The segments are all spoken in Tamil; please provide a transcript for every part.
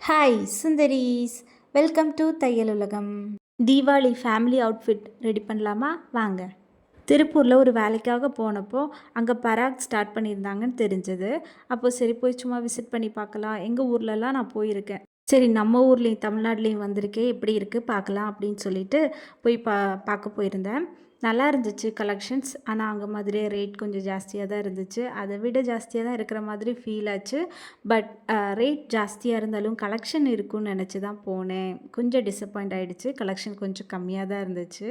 ஹாய் சுந்தரீஸ், வெல்கம் டு தையல் உலகம். தீபாவளி ஃபேமிலி அவுட்ஃபிட் ரெடி பண்ணலாமா? வாங்க. திருப்பூரில் ஒரு வேலைக்காக போனப்போ அங்கே பராக் ஸ்டார்ட் பண்ணியிருந்தாங்கன்னு தெரிஞ்சது. அப்போது சரி போய் சும்மா விசிட் பண்ணி பார்க்கலாம். எங்கள் ஊர்லலாம் நான் போயிருக்கேன். சரி நம்ம ஊர்லேயும் தமிழ்நாட்லேயும் வந்திருக்கேன், எப்படி இருக்குது பார்க்கலாம் அப்படின்னு சொல்லிட்டு போய் பார்க்க போயிருந்தேன். நல்லா இருந்துச்சு கலெக்ஷன்ஸ். ஆனால் அங்கே மாதிரியே ரேட் கொஞ்சம் ஜாஸ்தியாக தான் இருந்துச்சு. அதை விட ஜாஸ்தியாக தான் இருக்கிற மாதிரி ஃபீல் ஆச்சு. பட் ரேட் ஜாஸ்தியாக இருந்தாலும் கலெக்ஷன் இருக்குன்னு நினச்சி தான் போனேன். கொஞ்சம் டிசப்பாயிண்ட் ஆகிடுச்சு. கலெக்ஷன் கொஞ்சம் கம்மியாக தான் இருந்துச்சு.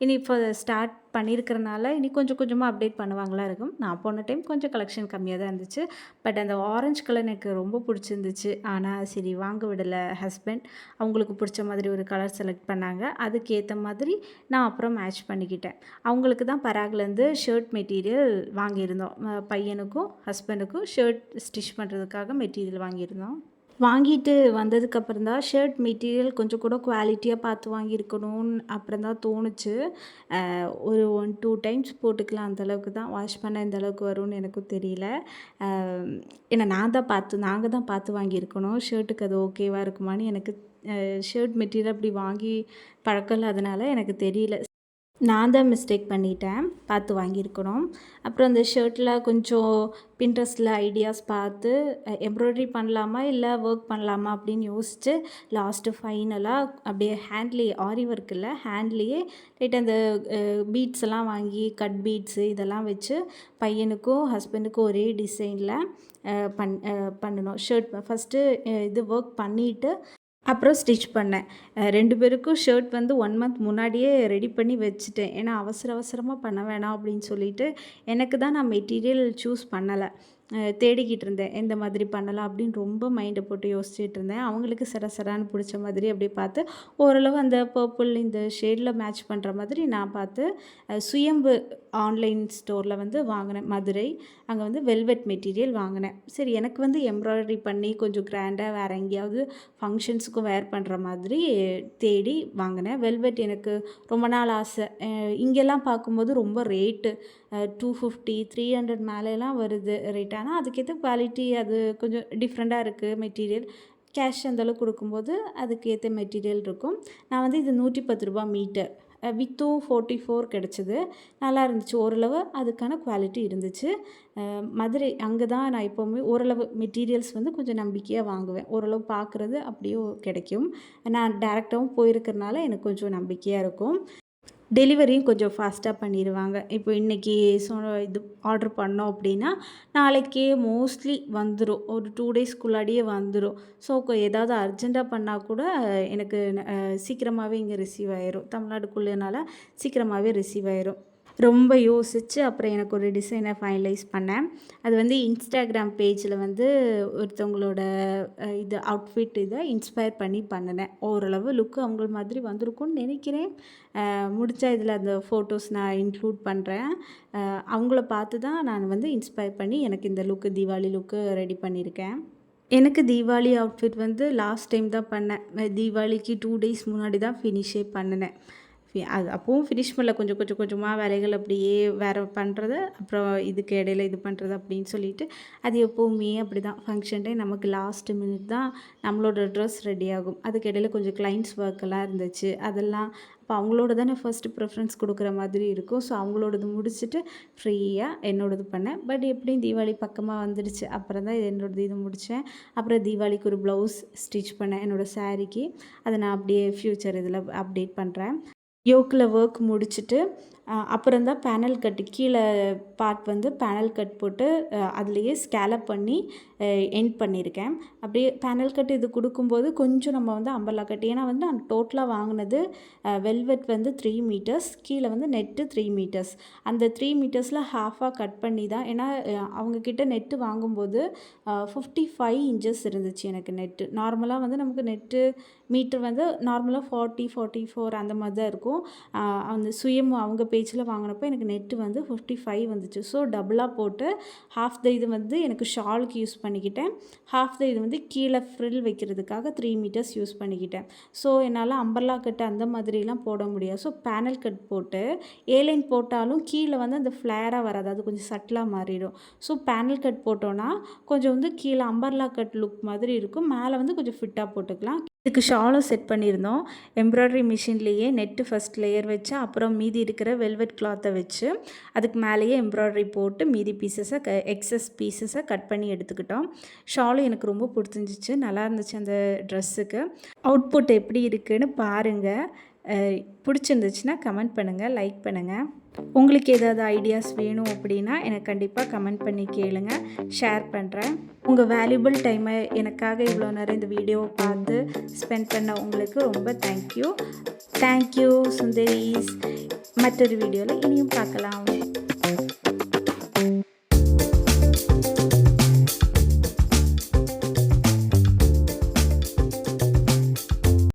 இனி இப்போ ஸ்டார்ட் பண்ணியிருக்கிறனால இனி கொஞ்சம் கொஞ்சமாக அப்டேட் பண்ணுவாங்களா இருக்கும். நான் போன டைம் கொஞ்சம் கலெக்ஷன் கம்மியாக தான் இருந்துச்சு. பட் அந்த ஆரஞ்சு கலர் எனக்கு ரொம்ப பிடிச்சிருந்துச்சு. ஆனால் சரி வாங்க விடலை ஹஸ்பண்ட். அவங்களுக்கு பிடிச்ச மாதிரி ஒரு கலர் செலக்ட் பண்ணாங்க. அதுக்கேற்ற மாதிரி நான் அப்புறம் மேட்ச் பண்ணிக்கிட்டேன். அவங்களுக்கு தான் பராக்லேருந்து ஷர்ட் மெட்டீரியல் வாங்கியிருந்தோம். பையனுக்கும் ஹஸ்பண்டுக்கும் ஷர்ட் ஸ்டிச் பண்ணுறதுக்காக மெட்டீரியல் வாங்கியிருந்தோம். வாங்கிட்டு வந்ததுக்கப்புறம் தான் ஷர்ட் மெட்டீரியல் கொஞ்சம் கூட குவாலிட்டியாக பார்த்து வாங்கியிருக்கணும்னு அப்புறம் தான் தோணுச்சு. ஒரு 1-2 டைம்ஸ் போட்டுக்கலாம், அந்தளவுக்கு தான் வாஷ் பண்ண இந்தளவுக்கு வரும்னு எனக்கும் தெரியல. ஏன்னா நாங்கள் தான் பார்த்து வாங்கியிருக்கணும். ஷர்ட்டுக்கு அது ஓகேவாக இருக்குமான்னு எனக்கு ஷர்ட் மெட்டீரியல் அப்படி வாங்கி பழக்கம் இல்லாதனால எனக்கு தெரியல. நான் தான் மிஸ்டேக் பண்ணிட்டேன், பார்த்து வாங்கியிருக்கணும். அப்புறம் அந்த ஷர்ட்டில் கொஞ்சம் பின்ட்ரெஸ்ட்டில் ஐடியாஸ் பார்த்து எம்ப்ராய்டரி பண்ணலாமா இல்லை ஒர்க் பண்ணலாமா அப்படின்னு யோசித்து லாஸ்ட்டு ஃபைனலாக அப்படியே ஹேண்ட்லேயே ஆரி ஒர்க் இல்லை ஹேண்ட்லேயே லைட்டாக அந்த பீட்ஸ் எல்லாம் வாங்கி கட் பீட்ஸு இதெல்லாம் வச்சு பையனுக்கும் ஹஸ்பண்டுக்கும் ஒரே டிசைனில் பண்ணணும். ஷர்ட் ஃபஸ்ட்டு இது ஒர்க் பண்ணிவிட்டு அப்புறம் ஸ்டிச் பண்ணேன். 2 பேருக்கும் ஷர்ட் வந்து 1 மந்த் முன்னாடியே ரெடி பண்ணி வச்சுட்டேன். ஏன்னா அவசரமாக பண்ண வேணாம் அப்படின்னு சொல்லிட்டு எனக்கு தான் நான் மெட்டீரியல் சூஸ் பண்ணலை. தேடிக்கிட்டு இருந்தேன் எந்த மாதிரி பண்ணலாம் அப்படின்னு ரொம்ப மைண்டை போட்டு யோசிச்சுட்டு இருந்தேன். அவங்களுக்கு சரான்னு பிடிச்ச மாதிரி அப்படி பார்த்து ஓரளவு அந்த பர்பிள் இந்த ஷேடில் மேட்ச் பண்ணுற மாதிரி நான் பார்த்து சுயம்பு ஆன்லைன் ஸ்டோரில் வந்து வாங்கினேன். மதுரை அங்கே வந்து வெல்வெட் மெட்டீரியல் வாங்கினேன். சரி எனக்கு வந்து எம்ப்ராய்டரி பண்ணி கொஞ்சம் கிராண்டாக வேறு எங்கேயாவது ஃபங்க்ஷன்ஸுக்கும் வேர் பண்ணுற மாதிரி தேடி வாங்கினேன். வெல்வெட் எனக்கு ரொம்ப நாள் ஆசை. இங்கெல்லாம் பார்க்கும்போது ரொம்ப ரேட்டு 250 300 மேலெலாம் வருது ரேட். ஆனால் அதுக்கேற்ற குவாலிட்டி அது கொஞ்சம் டிஃப்ரெண்ட்டாக இருக்குது மெட்டீரியல். கேஷ் அந்தளவுக்கு கொடுக்கும்போது அதுக்கேற்ற மெட்டீரியல் இருக்கும். நான் வந்து இது 110 ரூபா மீட்டர் வித்தும் 44 கிடச்சிது. நல்லா இருந்துச்சு. ஓரளவு அதுக்கான குவாலிட்டி இருந்துச்சு. மதுரை அங்கே தான் நான் எப்போவுமே ஓரளவு மெட்டீரியல்ஸ் வந்து கொஞ்சம் நம்பிக்கையாக வாங்குவேன். ஓரளவு பார்க்குறது அப்படியே கிடைக்கும். நான் டேரெக்டாகவும் போயிருக்கிறனால எனக்கு கொஞ்சம் நம்பிக்கையாக இருக்கும். டெலிவரியும் கொஞ்சம் ஃபாஸ்ட்டாக பண்ணிடுவாங்க. இப்போ இன்றைக்கி இது ஆர்டர் பண்ணோம் அப்படின்னா நாளைக்கே மோஸ்ட்லி வந்துடும். ஒரு 2 டேஸ்க்குள்ளாடியே வந்துடும். ஸோ ஏதாவது அர்ஜெண்ட்டாக பண்ணால் கூட எனக்கு சீக்கிரமாகவே இங்கே ரிசீவ் ஆயிரும். தமிழ்நாடுக்குள்ளனால சீக்கிரமாகவே ரிசீவ் ஆயிரும். ரொம்ப யோசித்து அப்புறம் எனக்கு ஒரு டிசைனை ஃபைனலைஸ் பண்ணேன். அது வந்து இன்ஸ்டாகிராம் பேஜில் வந்து ஒருத்தவங்களோட இது அவுட்ஃபிட் இதை இன்ஸ்பயர் பண்ணி பண்ணினேன். ஓரளவு லுக்கு அவங்கள மாதிரி வந்திருக்கும்னு நினைக்கிறேன். முடித்தா இதில் அந்த ஃபோட்டோஸ் நான் இன்க்ளூட் பண்ணுறேன். அவங்கள பார்த்து தான் நான் வந்து இன்ஸ்பயர் பண்ணி எனக்கு இந்த லுக்கு தீபாவளி லுக்கு ரெடி பண்ணியிருக்கேன். எனக்கு தீபாவளி அவுட்ஃபிட் வந்து லாஸ்ட் டைம் தான் பண்ணேன். தீபாவளிக்கு 2 டேஸ் முன்னாடி தான் ஃபினிஷே பண்ணினேன். அது அப்பவும் ஃபினிஷ் பண்ணல. கொஞ்சம் கொஞ்சமாக வேலைகள் அப்படியே வேறு பண்ணுறது, அப்புறம் இதுக்கு இடையில இது பண்ணுறது அப்படின்னு சொல்லிட்டு அது எப்போவுமே அப்படி தான். ஃபங்க்ஷன் டைம் நமக்கு லாஸ்ட் மினிட் தான் நம்மளோட ட்ரெஸ் ரெடி ஆகும். அதுக்கு இடையில கொஞ்சம் கிளைண்ட்ஸ் ஒர்க்கெல்லாம் இருந்துச்சு. அதெல்லாம் அப்போ அவங்களோட தானே ஃபர்ஸ்ட்டு ப்ரிஃபரன்ஸ் கொடுக்குற மாதிரி இருக்கும். ஸோ அவங்களோடது முடிச்சுட்டு ஃப்ரீயாக என்னோடது பண்ணேன். பட் எப்படியும் தீபாவளி பக்கமாக வந்துடுச்சு. அப்புறம் தான் இது முடித்தேன். அப்புறம் தீபாவளிக்கு ஒரு ப்ளவுஸ் ஸ்டிச் பண்ணேன் என்னோடய சாரீக்கு. அதை நான் அப்படியே ஃப்யூச்சர் இதில் அப்டேட் பண்ணுறேன். யோக்கில் ஒர்க் முடிச்சுட்டு அப்புறம் தான் பேனல் கட்டு கீழே பார்ட் வந்து பேனல் கட் போட்டு அதுலேயே ஸ்கேலப் பண்ணி எண்ட் பண்ணியிருக்கேன். அப்படியே பேனல் கட் இது கொடுக்கும்போது கொஞ்சம் நம்ம வந்து அம்பர்லா கட், ஏன்னா வந்து நான் டோட்டலாக வாங்கினது வெல்வெட் வந்து 3 மீட்டர்ஸ், கீழே வந்து நெட்டு 3 மீட்டர்ஸ். அந்த 3 மீட்டர்ஸில் ஹாஃபாக கட் பண்ணி தான், ஏன்னா அவங்கக்கிட்ட நெட்டு வாங்கும்போது 55 இன்ச்சஸ் இருந்துச்சு எனக்கு நெட்டு. நார்மலாக வந்து நமக்கு நெட்டு மீட்டர் வந்து நார்மலாக 40-44 அந்த மாதிரி தான் இருக்கும். அந்த சுயம் அவங்க பேஜில் வாங்கினப்போ எனக்கு நெட்டு வந்து 55 வந்துச்சு. ஸோ டபுளாக போட்டு ஹாஃப் த இது வந்து எனக்கு ஷாலுக்கு யூஸ் பண்ணிக்கிட்டேன். ஹாஃப் த இது வந்து கீழே ஃப்ரில் வைக்கிறதுக்காக 3 மீட்டர்ஸ் யூஸ் பண்ணிக்கிட்டேன். ஸோ என்னால் அம்பர்லா கட் அந்த மாதிரிலாம் போட முடியாது. ஸோ பேனல் கட் போட்டு ஏலைன் போட்டாலும் கீழே வந்து அந்த ஃப்ளேராக வராது, அது கொஞ்சம் சட்டிலாக மாறிடும். ஸோ பேனல் கட் போட்டோன்னா கொஞ்சம் வந்து கீழே அம்பர்லா கட் லுக் மாதிரி இருக்கும், மேலே வந்து கொஞ்சம் ஃபிட்டாக போட்டுக்கலாம். இதுக்கு ஷாலும் செட் பண்ணியிருந்தோம். எம்ப்ராய்டரி மிஷின்லேயே நெட்டு ஃபஸ்ட் லேயர் வச்சு அப்புறம் மீதி இருக்கிற வெல்வெட் கிளாத்தை வச்சு அதுக்கு மேலேயே எம்ப்ராய்டரி போட்டு மீதி பீசஸை எக்ஸஸ் பீசஸை கட் பண்ணி எடுத்துக்கிட்டோம். ஷாலும் எனக்கு ரொம்ப பிடிச்சிருந்துச்சு, நல்லா இருந்துச்சு அந்த ட்ரெஸ்ஸுக்கு. அவுட்புட் எப்படி இருக்குதுன்னு பாருங்கள். பிடிச்சிருந்துச்சுன்னா கமெண்ட் பண்ணுங்கள், லைக் பண்ணுங்கள். உங்களுக்கு ஏதாவது ஐடியாஸ் வேணும் அப்படின்னா எனக்கு கண்டிப்பாக கமெண்ட் பண்ணி கேளுங்க, ஷேர் பண்ணுறேன். உங்கள் வேல்யூபிள் டைமை எனக்காக இவ்வளோ நேரம் இந்த வீடியோவை பார்த்து ஸ்பெண்ட் பண்ண உங்களுக்கு ரொம்ப தேங்க்யூ சுந்தரீஸ். மற்றொரு வீடியோவில் இனியும் பார்க்கலாம்.